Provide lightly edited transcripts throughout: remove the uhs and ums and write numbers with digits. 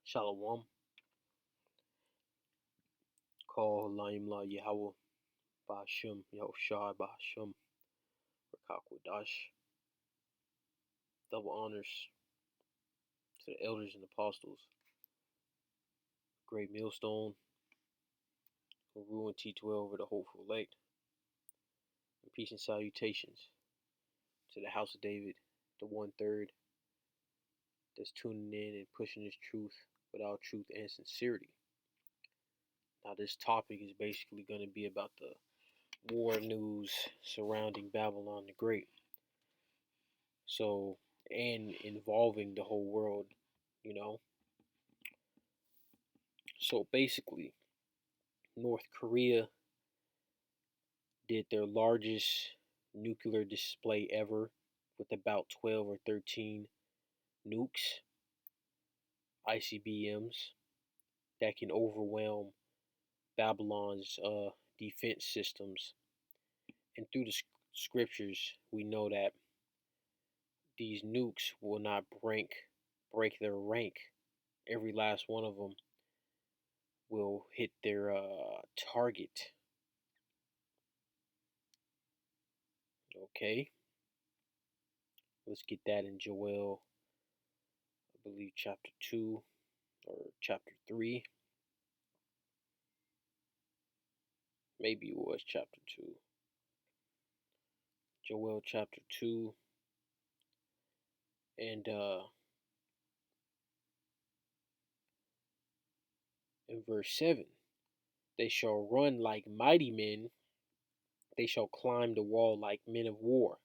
Shalom. Call Laim La Yahweh Ba'Shem Yahushai Ba'Shem Rakakwadash. Double honors to the elders and apostles. Great millstone who rule in T12 over the hopeful elect. And peace and salutations to the house of David, the 1/3 that's tuning in and pushing this truth without truth and sincerity. Now this topic is basically going to be about the war news surrounding Babylon the Great. So, and involving the whole world, you know. So basically, North Korea did their largest nuclear display ever with about 12 or 13 nukes, ICBMs, that can overwhelm Babylon's defense systems. And through the scriptures, we know that these nukes will not break their rank. Every last one of them will hit their target. Okay, let's get that in Joel, I believe chapter 2 or chapter 3. Maybe it was chapter 2. Joel chapter 2 and in verse 7. They shall run like mighty men, they shall climb the wall like men of war,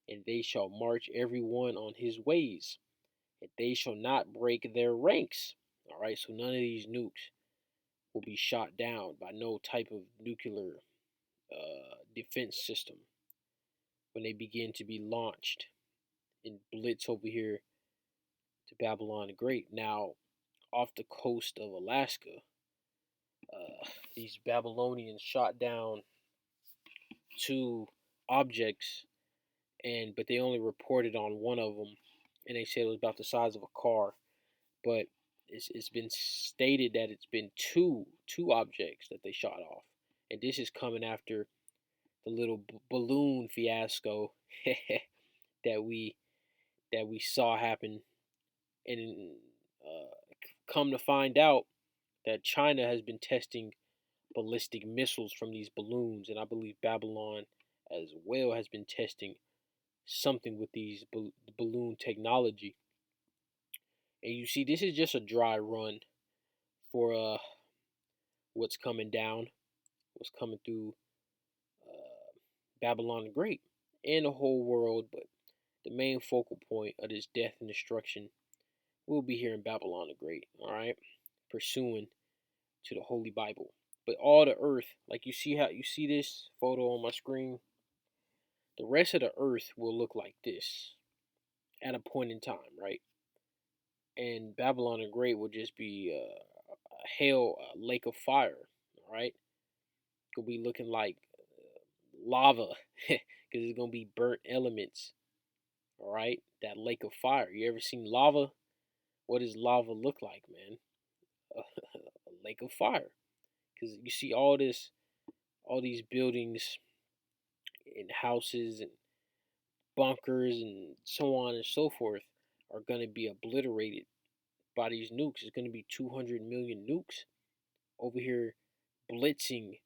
and they shall march every one on his ways, and they shall not break their ranks. Alright, so none of these nukes will be shot down by no type of nuclear defense system when they begin to be launched and blitz over here to Babylon the Great. Now, off the coast of Alaska, these Babylonians shot down 2 objects, but they only reported on one of them, and they said it was about the size of a car. But it's been stated that it's been two objects that they shot off, and this is coming after the little balloon fiasco that we saw happen, and come to find out that China has been testing ballistic missiles from these balloons, and I believe Babylon as well has been testing something with these balloon technology. And you see, this is just a dry run for what's coming down, what's coming through Babylon the Great and the whole world. But the main focal point of this death and destruction will be here in Babylon the Great. All right, pursuing to the Holy Bible. But all the earth, like you see this photo on my screen, the rest of the earth will look like this at a point in time, right? And Babylon the Great will just be a lake of fire, all right? Could be looking like lava because it's gonna be burnt elements, all right? That lake of fire. You ever seen lava? What does lava look like, man? A lake of fire. Because you see all these buildings and houses and bunkers and so on and so forth are gonna be obliterated by these nukes. It's gonna be 200 million nukes over here blitzing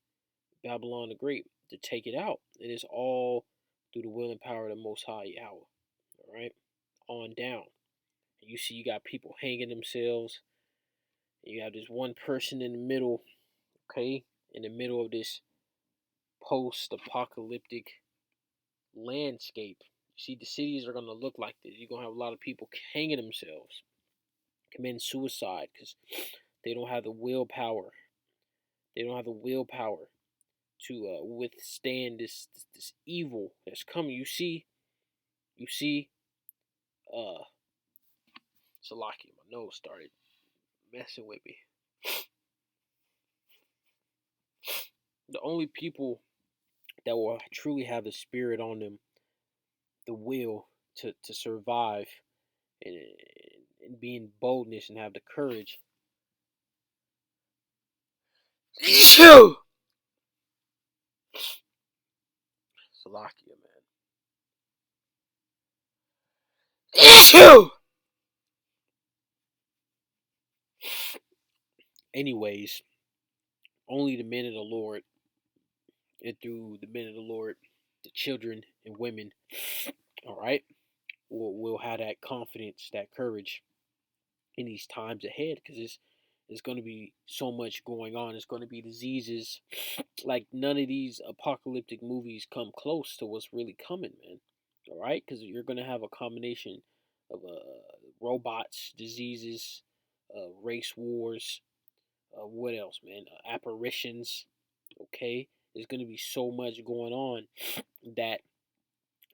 Babylon the Great to take it out. And it's all through the will and power of the Most High Yahweh. All right, on down. And you see, you got people hanging themselves. You have this one person in the middle, okay, in the middle of this post-apocalyptic landscape. You see, the cities are gonna look like this. You're gonna have a lot of people hanging themselves, committing suicide because they don't have the willpower. They don't have the willpower to withstand this evil that's coming. You see, uh, Salaki, my nose started messing with me. The only people that will truly have the spirit on them, the will to survive and and be in boldness and have the courage. Salakia, man. Anyways, only the men of the Lord, and through the men of the Lord, the children and women, all right, will have that confidence, that courage in these times ahead, because it's going to be so much going on. It's going to be diseases like none of these apocalyptic movies come close to what's really coming, man. All right, because you're going to have a combination of robots, diseases, race wars. What else, man? Apparitions. Okay, there's going to be so much going on that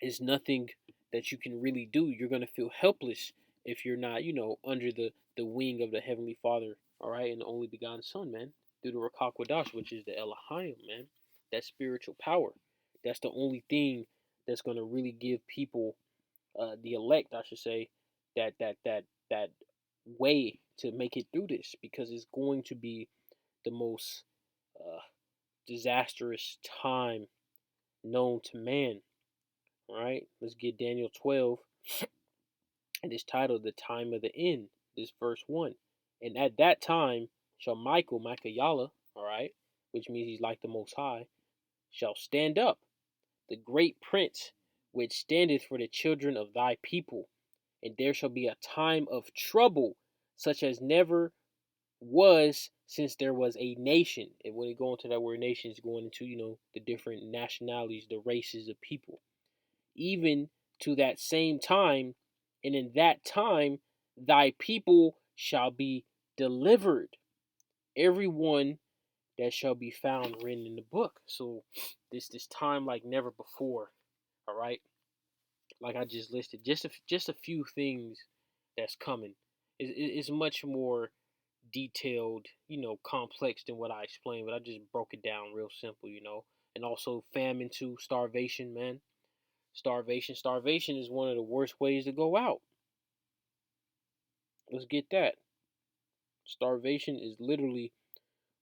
is nothing that you can really do. You're going to feel helpless if you're not, under the wing of the Heavenly Father, all right, and the only begotten Son, man, through the Ruach HaKodesh, which is the Elohim, man, that spiritual power. That's the only thing that's going to really give people, the elect, I should say, that way to make it through this, because it's going to be the most uh, disastrous time known to man. All right, let's get Daniel 12, and it's titled "The Time of the End." This verse 1. And at that time shall Michael, Michaela, all right, which means he's like the Most High, shall stand up, the great prince, which standeth for the children of thy people. And there shall be a time of trouble, such as never was since there was a nation. And when you go into that word nation, it's going into, the different nationalities, the races of people. Even to that same time, and in that time thy people shall be delivered, everyone that shall be found written in the book. So this time like never before. All right, like I just listed, just a few things that's coming. It's much more detailed, complex than what I explained, but I just broke it down real simple, And also famine too, starvation, man. Starvation is one of the worst ways to go out. Let's get that. Starvation is literally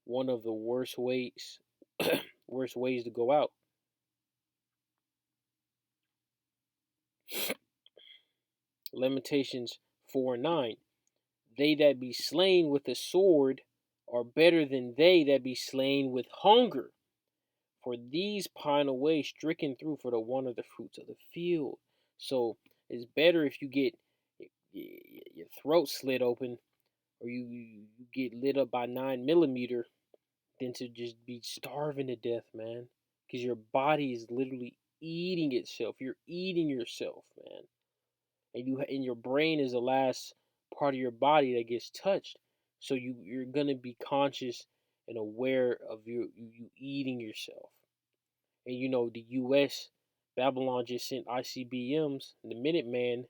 one of the worst ways worst ways to go out. Lamentations 4:9. They that be slain with the sword are better than they that be slain with hunger. For these pine away, stricken through for the want of the fruits of the field. So it's better if you get your throat slit open, or you get lit up by 9mm, than to just be starving to death, man. Because your body is literally eating itself. You're eating yourself, man. And your brain is the last part of your body that gets touched. So you're gonna be conscious and aware of you eating yourself. And the U.S. Babylon just sent ICBMs, the Minuteman,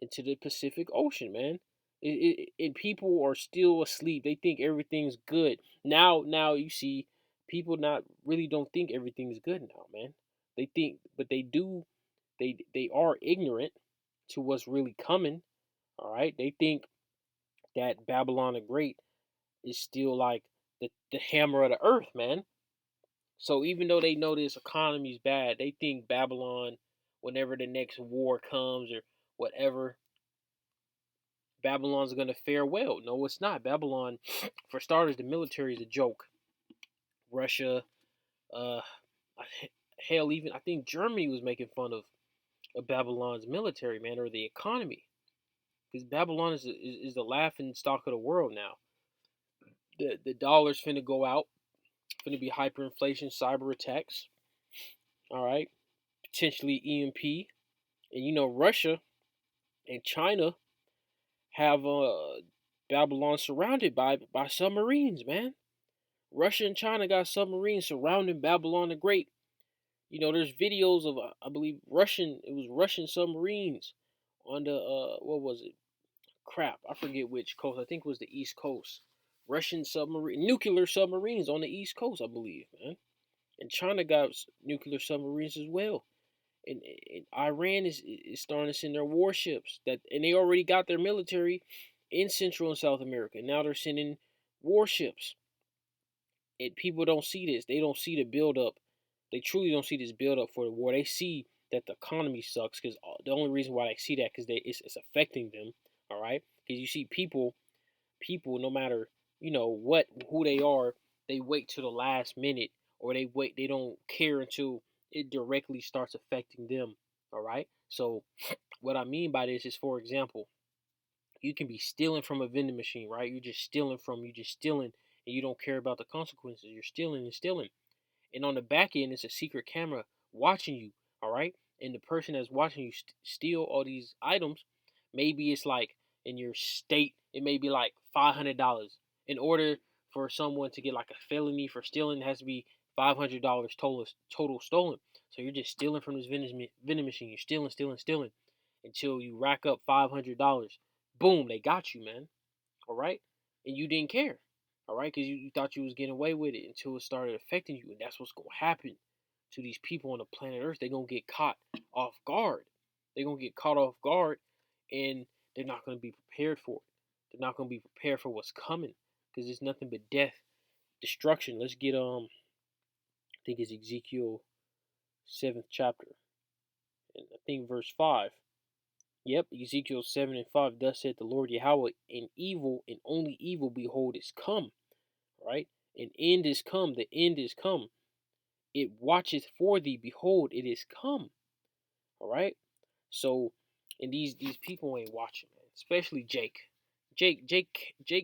into the Pacific Ocean, man. And people are still asleep. They think everything's good. Now you see, people not really don't think everything's good now, man. They think, but they do. They are ignorant to what's really coming. All right, they think that Babylon the Great is still like the hammer of the earth, man. So even though they know this economy's bad, they think Babylon, whenever the next war comes or whatever, Babylon's gonna fare well. No, it's not. Babylon, for starters, the military is a joke. Russia, uh, hell, even I think Germany was making fun of Babylon's military, man, or the economy, because Babylon is the laughing stock of the world now. The dollar's finna go out, finna be hyperinflation, cyber attacks. All right, potentially EMP, and Russia and China have Babylon surrounded by submarines, man. Russia and China got submarines surrounding Babylon the Great. There's videos of I believe Russian submarines on the what was it? Crap, I forget which coast. I think it was the East Coast. Russian nuclear submarines on the East Coast, I believe, man. And China got nuclear submarines as well. And Iran is starting to send their warships and they already got their military in Central and South America. Now they're sending warships. And people don't see this. They don't see the buildup. They truly don't see this buildup for the war. They see that the economy sucks because the only reason why they see that because it's affecting them. All right, because you see people no matter what who they are, they wait to the last minute or they don't care until it directly starts affecting them. All right, so what I mean by this is, for example, you can be stealing from a vending machine, right? You just stealing and you don't care about the consequences. You're stealing and stealing. And on the back end, it's a secret camera watching you, all right? And the person that's watching you steal all these items, maybe it's like in your state, it may be like $500. In order for someone to get like a felony for stealing, it has to be $500 total stolen. So you're just stealing from this vending machine. You're stealing, stealing, stealing until you rack up $500. Boom, they got you, man. All right, and you didn't care. All right, because you thought you was getting away with it until it started affecting you, and that's what's gonna happen to these people on the planet Earth. They're gonna get caught off guard. They're gonna get caught off guard, and they're not gonna be prepared for it. They're not gonna be prepared for what's coming, because it's nothing but death, destruction. Let's get I think it's Ezekiel 7th chapter, and I think verse 5. Yep, Ezekiel 7 and 5. Thus said the Lord Yahweh, and evil and only evil, behold, is come. Right? An end is come. The end is come. It watcheth for thee. Behold, it is come. All right. So, and these people ain't watching, man. Especially Jake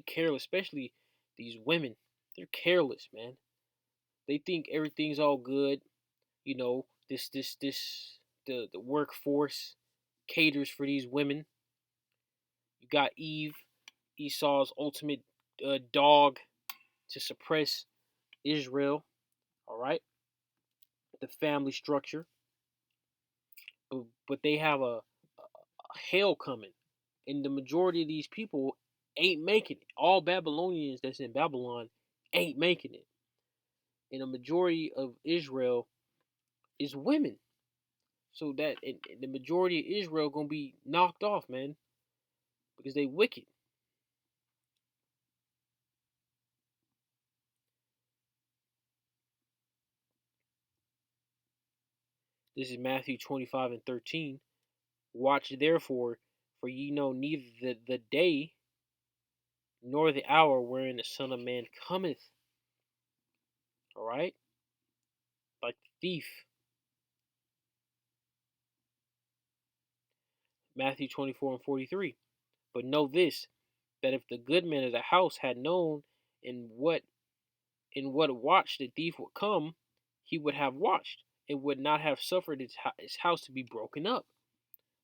careless. Especially these women. They're careless, man. They think everything's all good. The workforce caters for these women. You got Eve, Esau's ultimate dog to suppress Israel. All right, the family structure, but they have a hell coming, and the majority of these people ain't making it. All Babylonians that's in Babylon ain't making it, and the majority of Israel is women. So that and the majority of Israel gonna be knocked off, man, because they wicked. This is Matthew 25 and 13. Watch therefore, for ye know neither the day nor the hour wherein the Son of Man cometh. All right, like the thief. Matthew 24 and 43. But know this, that if the good man of the house had known in what watch the thief would come, he would have watched and would not have suffered his house to be broken up.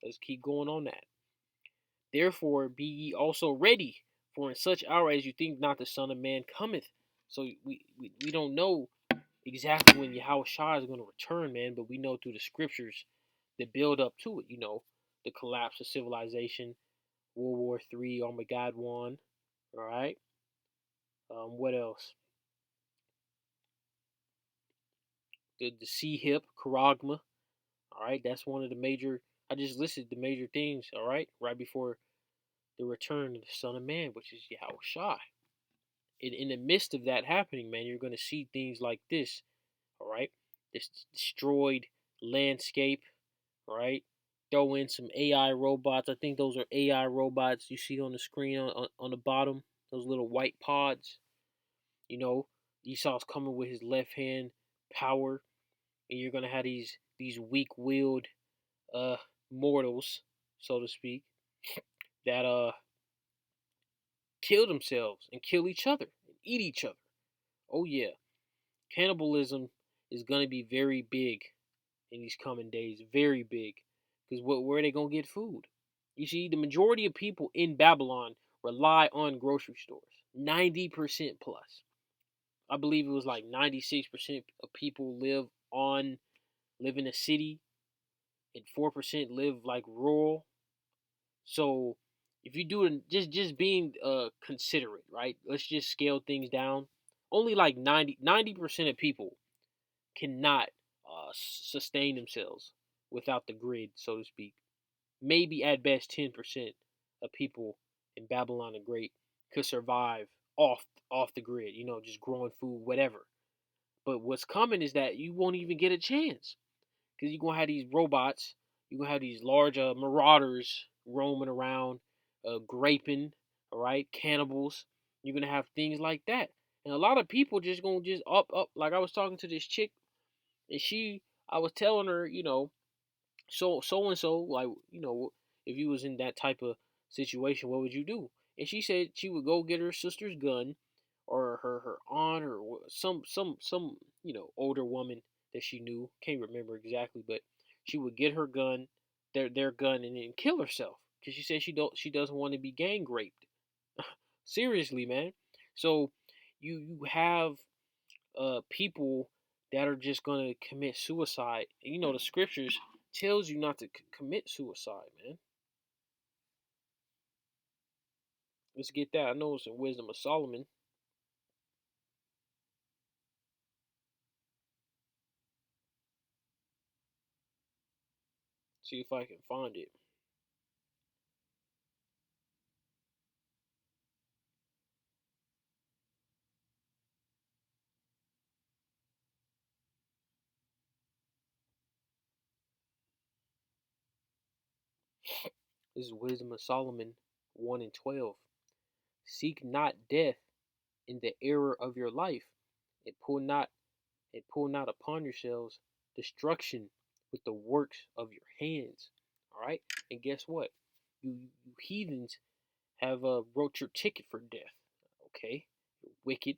Let's keep going on that. Therefore be ye also ready, for in such hour as you think not the Son of Man cometh. So we don't know exactly when Yahweh Shah is going to return, man, but we know through the scriptures the build up to it, the collapse of civilization, World War III, Armageddon, all right? What else? The sea hip, Charagma, all right? That's one of the major, I just listed the major things, all right? Right before the return of the Son of Man, which is Yahweh Shai. In the midst of that happening, man, you're going to see things like this, all right? This destroyed landscape, all right? Throw in some AI robots. I think those are AI robots you see on the screen on the bottom, those little white pods. Esau's coming with his left hand power, and you're gonna have these weak-willed mortals, so to speak, that kill themselves and kill each other and eat each other. Oh yeah, cannibalism is gonna be very big in these coming days, very big, because where are they gonna get food? You see, the majority of people in Babylon rely on grocery stores, 90% plus. I believe it was like 96% of people live in a city, and 4% live like rural. So if you do it, just being considerate, right? Let's just scale things down. Only like 90% of people cannot sustain themselves without the grid, so to speak. Maybe at best 10% of people and Babylon the Great could survive off the grid, just growing food, whatever. But what's coming is that you won't even get a chance because you're gonna have these robots, you're gonna have these large marauders roaming around, graping, all right, cannibals. You're gonna have things like that, and a lot of people just gonna just up. Like I was talking to this chick, and I was telling her, so and so, like, if you was in that type of situation, what would you do? And she said she would go get her sister's gun, or her aunt, or some older woman that she knew. Can't remember exactly, but she would get her gun, their gun, and then kill herself because she said she doesn't want to be gang raped. Seriously, man. So you have people that are just gonna commit suicide. And the scriptures tells you not to commit suicide, man. Let's get that. I know it's in Wisdom of Solomon. See if I can find it. This is Wisdom of Solomon 1 and 12. Seek not death in the error of your life, and pull not upon yourselves destruction with the works of your hands. All right, and guess what? You heathens have wrote your ticket for death. Okay, you're wicked.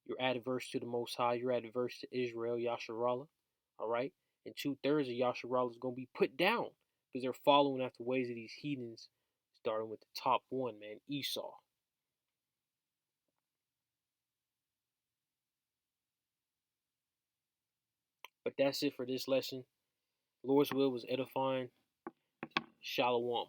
You're adverse to the Most High. You're adverse to Israel, Yasharallah. All right, and 2/3 of Yasharallah is gonna be put down because they're following after the ways of these heathens. Starting with the top one, man, Esau. But that's it for this lesson. Lord's will was edifying. Shalom.